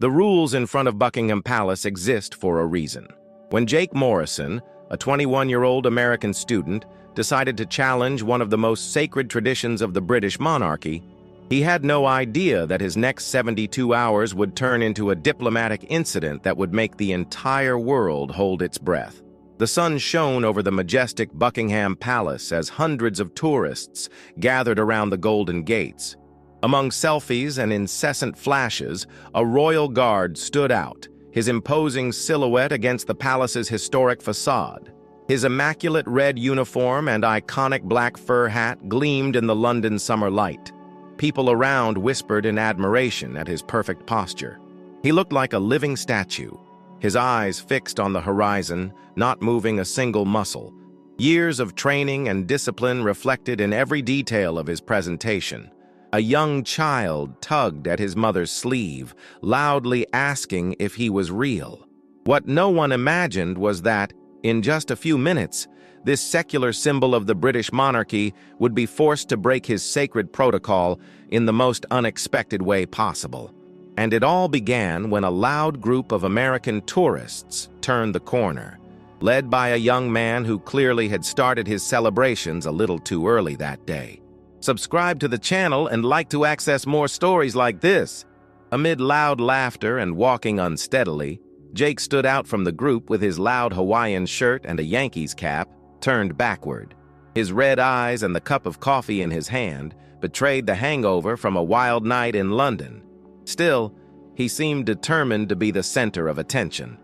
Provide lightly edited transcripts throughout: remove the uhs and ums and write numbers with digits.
The rules in front of Buckingham Palace exist for a reason. When Jake Morrison, a 21-year-old American student, decided to challenge one of the most sacred traditions of the British monarchy, he had no idea that his next 72 hours would turn into a diplomatic incident that would make the entire world hold its breath. The sun shone over the majestic Buckingham Palace as hundreds of tourists gathered around the Golden Gates. Among selfies and incessant flashes, a royal guard stood out, his imposing silhouette against the palace's historic facade. His immaculate red uniform and iconic black fur hat gleamed in the London summer light. People around whispered in admiration at his perfect posture. He looked like a living statue, his eyes fixed on the horizon, not moving a single muscle. Years of training and discipline reflected in every detail of his presentation. A young child tugged at his mother's sleeve, loudly asking if he was real. What no one imagined was that, in just a few minutes, this secular symbol of the British monarchy would be forced to break his sacred protocol in the most unexpected way possible. And it all began when a loud group of American tourists turned the corner, led by a young man who clearly had started his celebrations a little too early that day. Subscribe to the channel and like to access more stories like this. Amid loud laughter and walking unsteadily, Jake stood out from the group with his loud Hawaiian shirt and a Yankees cap turned backward. His red eyes and the cup of coffee in his hand betrayed the hangover from a wild night in London. Still, he seemed determined to be the center of attention.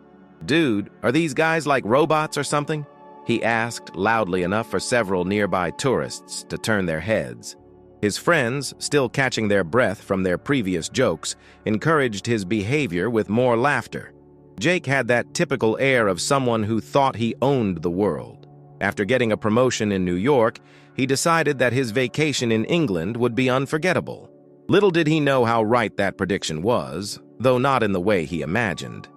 "Dude, are these guys like robots or something?" he asked loudly enough for several nearby tourists to turn their heads. His friends, still catching their breath from their previous jokes, encouraged his behavior with more laughter. Jake had that typical air of someone who thought he owned the world. After getting a promotion in New York, he decided that his vacation in England would be unforgettable. Little did he know how right that prediction was, though not in the way he imagined.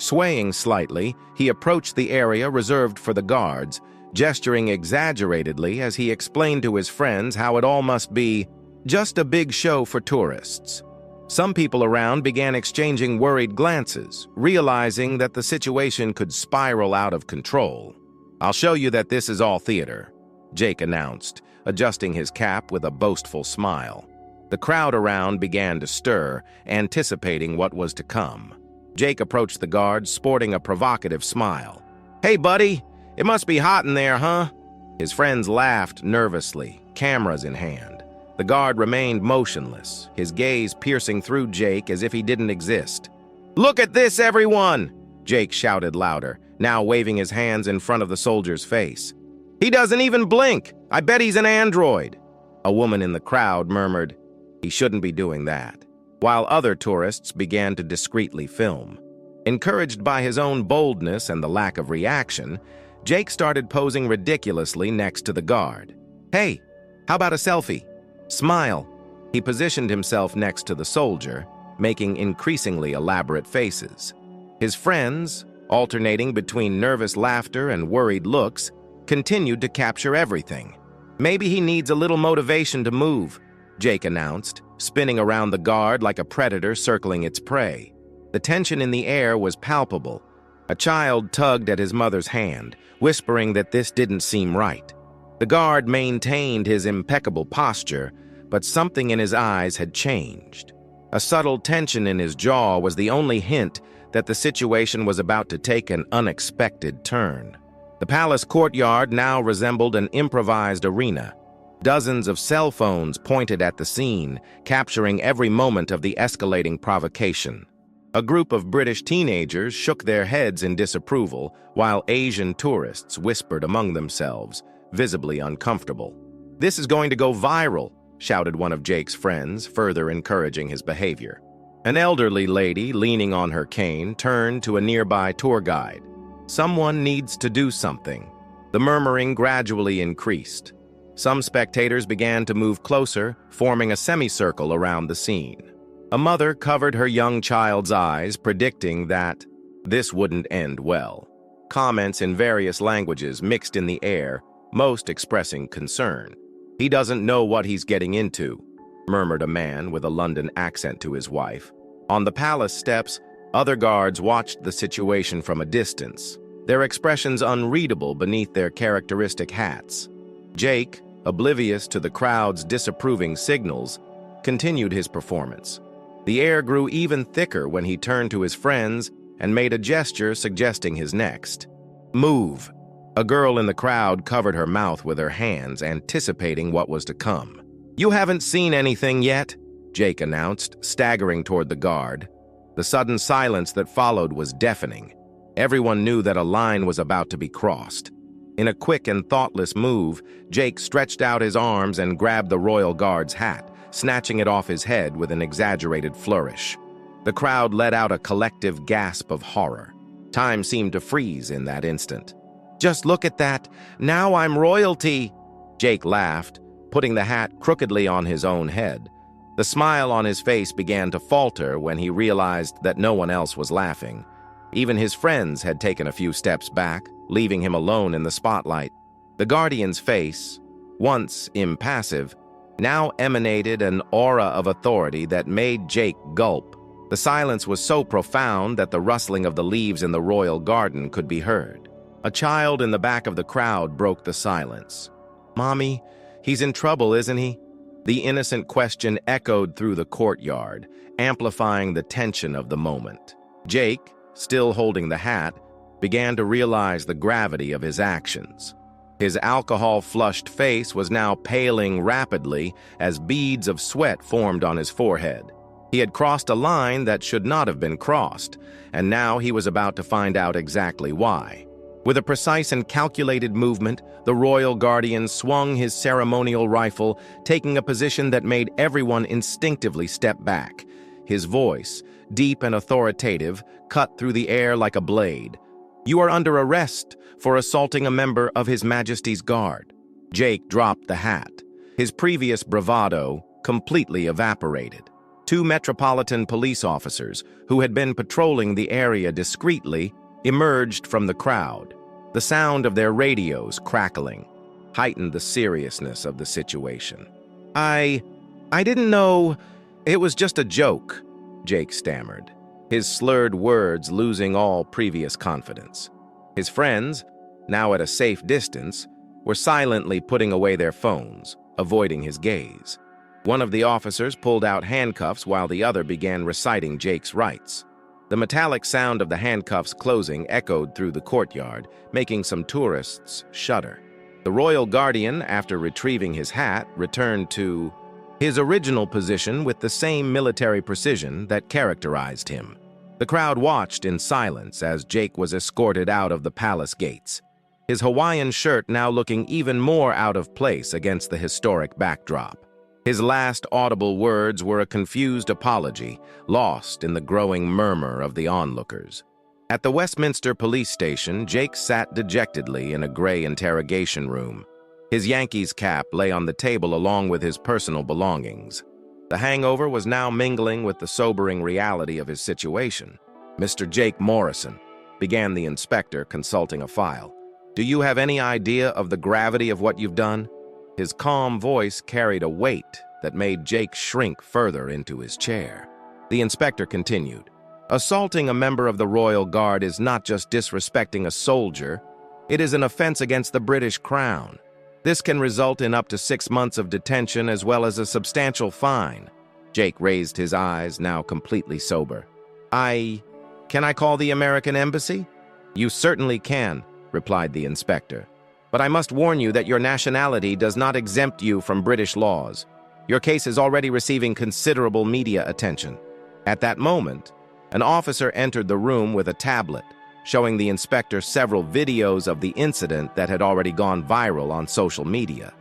Swaying slightly, he approached the area reserved for the guards, gesturing exaggeratedly as he explained to his friends how it all must be just a big show for tourists. Some people around began exchanging worried glances, realizing that the situation could spiral out of control. "I'll show you that this is all theater," Jake announced, adjusting his cap with a boastful smile. The crowd around began to stir, anticipating what was to come. Jake approached the guard, sporting a provocative smile. "Hey, buddy, it must be hot in there, huh?" His friends laughed nervously, cameras in hand. The guard remained motionless, his gaze piercing through Jake as if he didn't exist. "Look at this, everyone!" Jake shouted louder, now waving his hands in front of the soldier's face. "He doesn't even blink! I bet he's an android!" A woman in the crowd murmured, "He shouldn't be doing that," while other tourists began to discreetly film. Encouraged by his own boldness and the lack of reaction, Jake started posing ridiculously next to the guard. "Hey, how about a selfie? Smile." He positioned himself next to the soldier, making increasingly elaborate faces. His friends, alternating between nervous laughter and worried looks, continued to capture everything. "Maybe he needs a little motivation to move," Jake announced, spinning around the guard like a predator circling its prey. The tension in the air was palpable. A child tugged at his mother's hand, whispering that this didn't seem right. The guard maintained his impeccable posture, but something in his eyes had changed. A subtle tension in his jaw was the only hint that the situation was about to take an unexpected turn. The palace courtyard now resembled an improvised arena. Dozens of cell phones pointed at the scene, capturing every moment of the escalating provocation. A group of British teenagers shook their heads in disapproval, while Asian tourists whispered among themselves, visibly uncomfortable. "This is going to go viral," shouted one of Jake's friends, further encouraging his behavior. An elderly lady, leaning on her cane, turned to a nearby tour guide. "Someone needs to do something." The murmuring gradually increased. Some spectators began to move closer, forming a semicircle around the scene. A mother covered her young child's eyes, predicting that this wouldn't end well. Comments in various languages mixed in the air, most expressing concern. "He doesn't know what he's getting into," murmured a man with a London accent to his wife. On the palace steps, Other guards watched the situation from a distance, their expressions unreadable beneath their characteristic hats. Jake, oblivious to the crowd's disapproving signals, continued his performance. The air grew even thicker when he turned to his friends and made a gesture suggesting his next move. A girl in the crowd covered her mouth with her hands, anticipating what was to come. "You haven't seen anything yet," Jake announced, staggering toward the guard. The sudden silence that followed was deafening. Everyone knew that a line was about to be crossed. In a quick and thoughtless move, Jake stretched out his arms and grabbed the royal guard's hat, snatching it off his head with an exaggerated flourish. The crowd let out a collective gasp of horror. Time seemed to freeze in that instant. "Just look at that! Now I'm royalty!" Jake laughed, putting the hat crookedly on his own head. The smile on his face began to falter when he realized that no one else was laughing. Even his friends had taken a few steps back, leaving him alone in the spotlight. The Guardian's face, once impassive, now emanated an aura of authority that made Jake gulp. The silence was so profound that the rustling of the leaves in the royal garden could be heard. A child in the back of the crowd broke the silence. "Mommy, he's in trouble, isn't he?" The innocent question echoed through the courtyard, amplifying the tension of the moment. Jake, still holding the hat, began to realize the gravity of his actions. His alcohol-flushed face was now paling rapidly as beads of sweat formed on his forehead. He had crossed a line that should not have been crossed, and now he was about to find out exactly why. With a precise and calculated movement, the royal guardian swung his ceremonial rifle, taking a position that made everyone instinctively step back. His voice, deep and authoritative, cut through the air like a blade. "You are under arrest for assaulting a member of His Majesty's Guard." Jake dropped the hat. His previous bravado completely evaporated. Two Metropolitan Police officers, who had been patrolling the area discreetly, emerged from the crowd. The sound of their radios crackling heightened the seriousness of the situation. I didn't know. It was just a joke," Jake stammered, his slurred words losing all previous confidence. His friends, now at a safe distance, were silently putting away their phones, avoiding his gaze. One of the officers pulled out handcuffs while the other began reciting Jake's rights. The metallic sound of the handcuffs closing echoed through the courtyard, making some tourists shudder. The royal guardian, after retrieving his hat, returned to his original position with the same military precision that characterized him. The crowd watched in silence as Jake was escorted out of the palace gates, his Hawaiian shirt now looking even more out of place against the historic backdrop. His last audible words were a confused apology, lost in the growing murmur of the onlookers. At the Westminster police station, Jake sat dejectedly in a gray interrogation room. His Yankees cap lay on the table along with his personal belongings. The hangover was now mingling with the sobering reality of his situation. "Mr. Jake Morrison," began the inspector, consulting a file. "Do you have any idea of the gravity of what you've done?" His calm voice carried a weight that made Jake shrink further into his chair. The inspector continued, "Assaulting a member of the Royal Guard is not just disrespecting a soldier, it is an offense against the British Crown. This can result in up to 6 months of detention as well as a substantial fine." Jake raised his eyes, now completely sober. Can I call the American embassy?" "You certainly can," replied the inspector. "But I must warn you that your nationality does not exempt you from British laws. Your case is already receiving considerable media attention." At that moment, an officer entered the room with a tablet, showing the inspector several videos of the incident that had already gone viral on social media.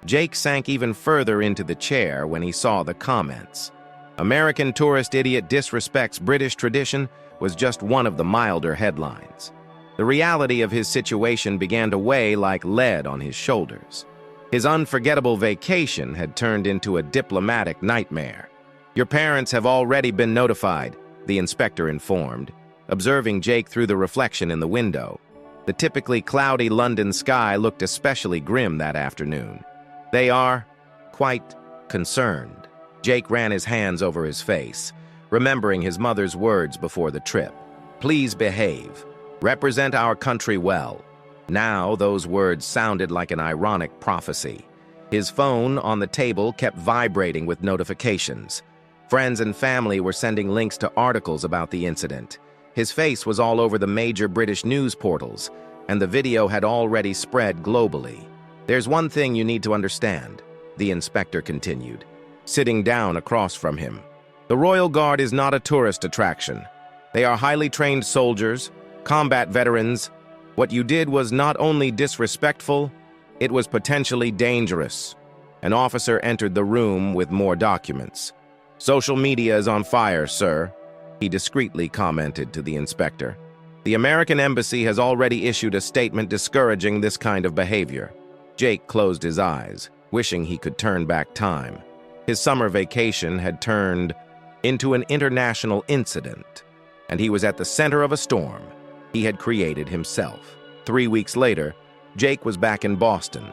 Jake sank even further into the chair when he saw the comments. "American tourist idiot disrespects British tradition" was just one of the milder headlines. The reality of his situation began to weigh like lead on his shoulders. His unforgettable vacation had turned into a diplomatic nightmare. "Your parents have already been notified," the inspector informed, observing Jake through the reflection in the window. The typically cloudy London sky looked especially grim that afternoon. "They are quite concerned." Jake ran his hands over his face. remembering his mother's words before the trip. "Please behave. Represent our country well." Now those words sounded like an ironic prophecy. His phone on the table kept vibrating with notifications. Friends and family were sending links to articles about the incident. His face was all over the major British news portals, and the video had already spread globally. "There's one thing you need to understand," the inspector continued, sitting down across from him. "The Royal Guard is not a tourist attraction. They are highly trained soldiers, combat veterans. What you did was not only disrespectful, it was potentially dangerous." An officer entered the room with more documents. "Social media is on fire, sir," he discreetly commented to the inspector. "The American embassy has already issued a statement discouraging this kind of behavior." Jake closed his eyes, wishing he could turn back time. His summer vacation had turned into an international incident, and he was at the center of a storm he had created himself. 3 weeks later, Jake was back in Boston,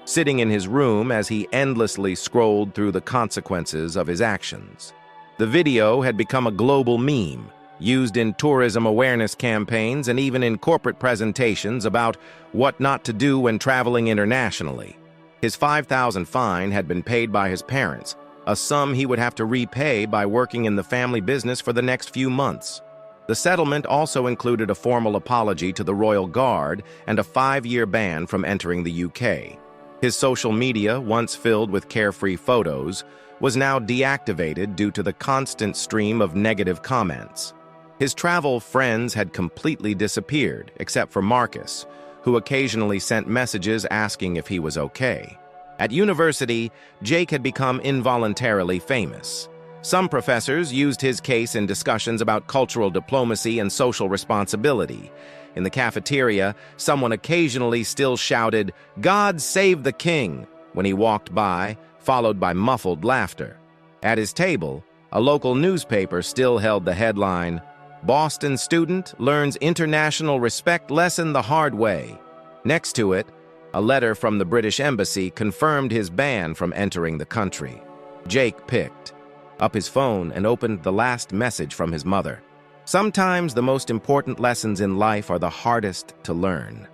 sitting in his room as he endlessly scrolled through the consequences of his actions. The video had become a global meme, used in tourism awareness campaigns and even in corporate presentations about what not to do when traveling internationally. His $5,000 fine had been paid by his parents, a sum he would have to repay by working in the family business for the next few months. The settlement also included a formal apology to the Royal Guard and a 5-year ban from entering the UK. His social media, once filled with carefree photos, was now deactivated due to the constant stream of negative comments. His travel friends had completely disappeared, except for Marcus, who occasionally sent messages asking if he was okay. At university, Jake had become involuntarily famous. Some professors used his case in discussions about cultural diplomacy and social responsibility. In the cafeteria, someone occasionally still shouted, "God save the king," when he walked by, followed by muffled laughter. At his table, a local newspaper still held the headline, "Boston student learns international respect lesson the hard way." Next to it, a letter from the British Embassy confirmed his ban from entering the country. Jake picked up his phone and opened the last message from his mother. "Sometimes the most important lessons in life are the hardest to learn."